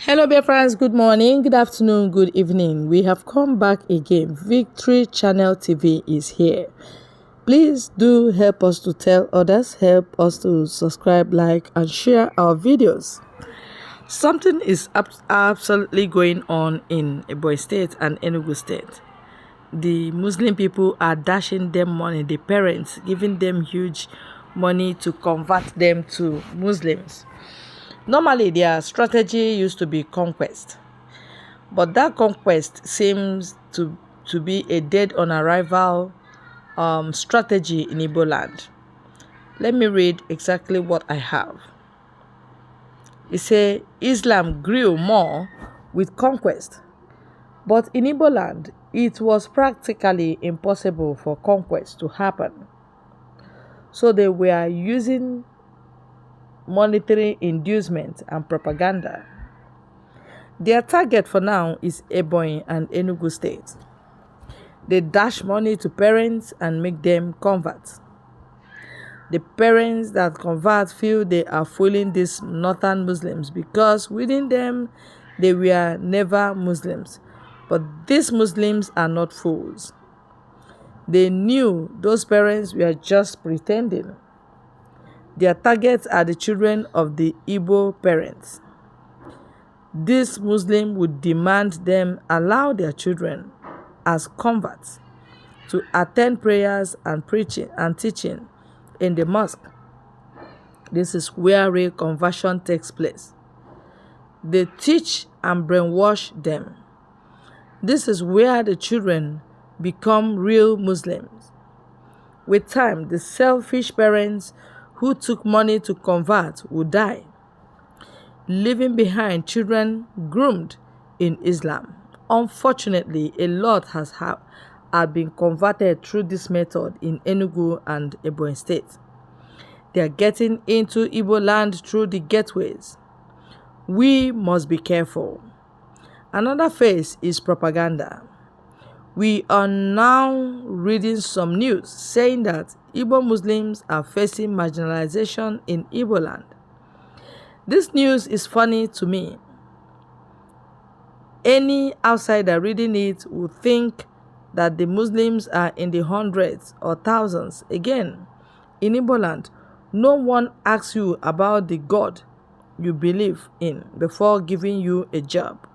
Hello, dear friends. Good morning, good afternoon, good evening. We have come back again. Victory Channel TV is here. Please do help us to tell others, help us to subscribe, like, and share our videos. Something is absolutely going on in Ebonyi State and Enugu State. The Muslim people are dashing them money, the parents giving them huge money to convert them to Muslims. Normally, their strategy used to be conquest, but that conquest seems to be a dead on arrival strategy in Igbo land. Let me read exactly what I have. It says Islam grew more with conquest, but in Igbo land, it was practically impossible for conquest to happen. So they were using monetary inducement and propaganda. Their target for now is Ebonyi and Enugu State. They dash money to parents and make them convert. The parents that convert feel they are fooling these northern Muslims because within them they were never Muslims. But these Muslims are not fools. They knew those parents were just pretending. Their targets are the children of the Igbo parents. This Muslim would demand them allow their children as converts to attend prayers and preaching and teaching in the mosque. This is where real conversion takes place. They teach and brainwash them. This is where the children become real Muslims. With time, the selfish parents who took money to convert will die, leaving behind children groomed in Islam. Unfortunately, a lot have been converted through this method in Enugu and Ebonyi State. They are getting into Igbo land through the gateways. We must be careful. Another phase is propaganda. We are now reading some news saying that Igbo Muslims are facing marginalization in Igbo land. This news is funny to me. Any outsider reading it would think that the Muslims are in the hundreds or thousands. Again, in Igbo land, no one asks you about the God you believe in before giving you a job.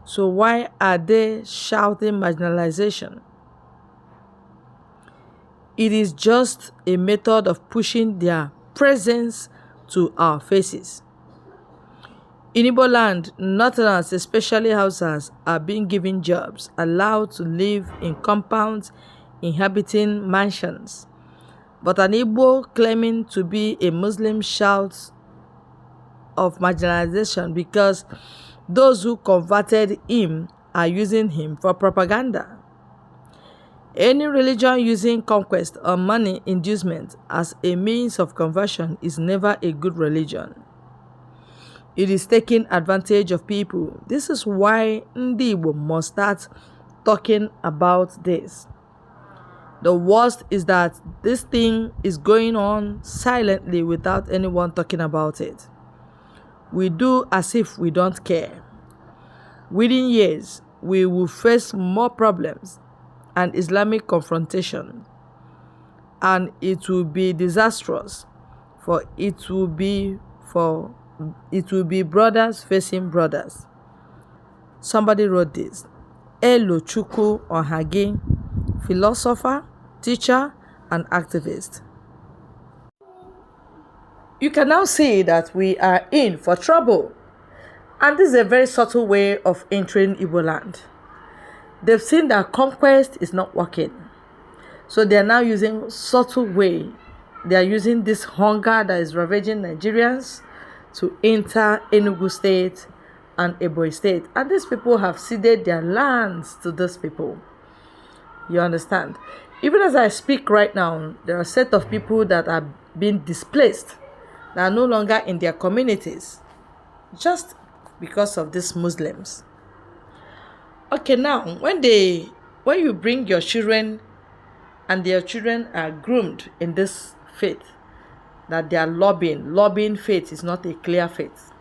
So why are they shouting marginalization? It is just a method of pushing their presence to our faces. In Igbo land, Northerners, especially Hausas, are being given jobs, allowed to live in compounds, inhabiting mansions. But an Igbo claiming to be a Muslim shouts of marginalization because those who converted him are using him for propaganda. Any religion using conquest or money inducement as a means of conversion is never a good religion. It is taking advantage of people. This is why Ndi Igbo must start talking about this. The worst is that this thing is going on silently without anyone talking about it. We do as if we don't care. Within years, we will face more problems and Islamic confrontation, and it will be disastrous, for it will be brothers facing brothers. Somebody wrote this. Elochukwu Ohagi, philosopher, teacher, and activist. You can now see that we are in for trouble. And this is a very subtle way of entering Igbo land. They've seen that conquest is not working. So they are now using subtle way. They are using this hunger that is ravaging Nigerians to enter Enugu State and Ebonyi State. And these people have ceded their lands to those people. You understand? Even as I speak right now, there are a set of people that are being displaced, that are no longer in their communities, just because of these Muslims. Okay, now, when you bring your children and their children are groomed in this faith, that they are lobbying faith is not a clear faith.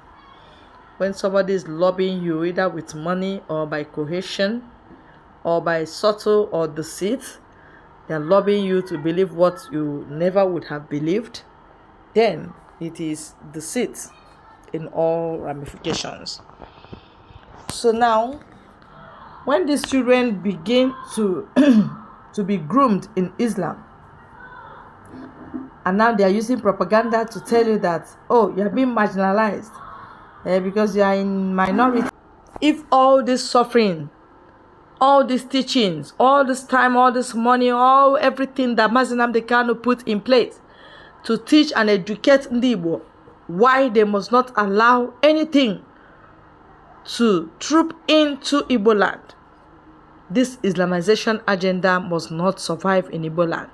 when somebody is lobbying you either with money or by coercion or by subtle or deceit, they are lobbying you to believe what you never would have believed, then it is deceit in all ramifications. So now, when these children begin to to be groomed in Islam, and now they are using propaganda to tell you that, oh, you are being marginalized because you are in minority. If all this suffering, all these teachings, all this time, all this money, all everything that Mazi Nnamdi Kanu put in place to teach and educate Ndi Igbo, why they must not allow anything to troop into Igbo land? This Islamization agenda must not survive in Igbo land.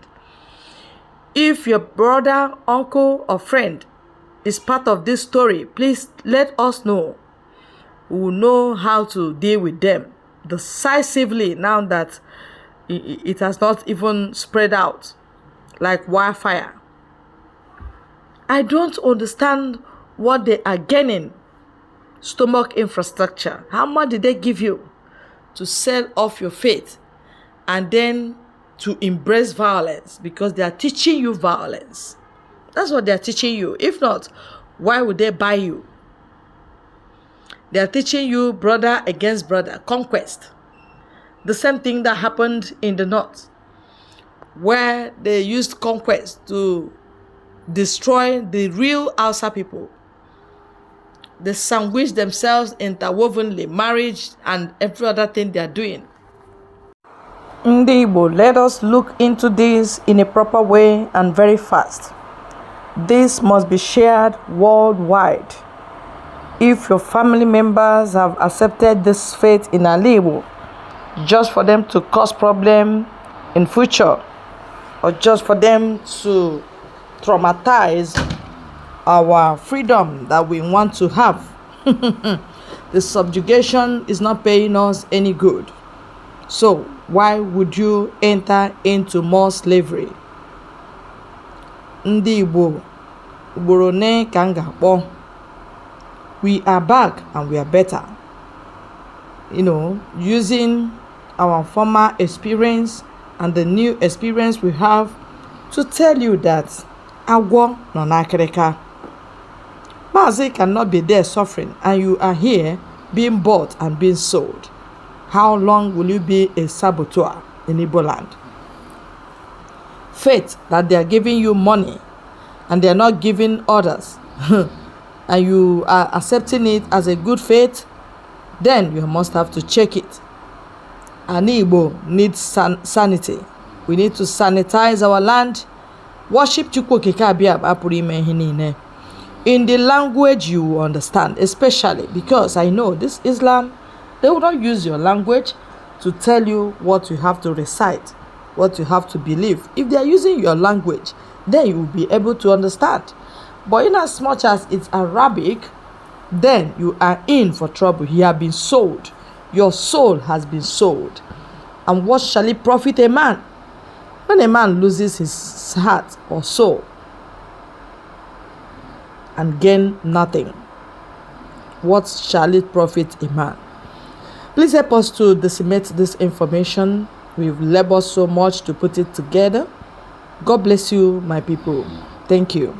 If your brother, uncle, or friend is part of this story, please let us know. We will know how to deal with them decisively now that it has not even spread out like wildfire. I don't understand what they are gaining. Stomach infrastructure. How much did they give you to sell off your faith and then to embrace violence? Because they are teaching you violence. That's what they are teaching you. If not, why would they buy you? They are teaching you brother against brother, conquest. The same thing that happened in the north, where they used conquest to destroy the real Hausa people. They sandwich themselves interwovenly, marriage and every other thing they are doing. Ndi Igbo, let us look into this in a proper way and very fast. This must be shared worldwide. If your family members have accepted this faith in Ali Igbo, just for them to cause problem in future, or just for them to traumatize our freedom that we want to have, the subjugation is not paying us any good. So why would you enter into more slavery? Ndi Igbo, Ugboro Kanga Bo. We are back and we are better. Using our former experience and the new experience we have to tell you that Agwo no Nakreka. Mazi cannot be there suffering and you are here being bought and being sold. How long will you be a saboteur in Igbo land? Faith that they are giving you money and they are not giving others and you are accepting it as a good faith, then you must have to check it. And Igbo needs sanity. We need to sanitize our land. Worship Chukwu Kekabia Apurime Hinine in the language you understand, especially because I know this Islam, they will not use your language to tell you what you have to recite, what you have to believe. If they are using your language, then you will be able to understand. But in as much as it's Arabic, then you are in for trouble. You have been sold. Your soul has been sold. And what shall it profit a man when a man loses his heart or soul and gain nothing? What shall it profit a man? Please help us to disseminate this information. We've labored so much to put it together. God bless you, my people. Thank you.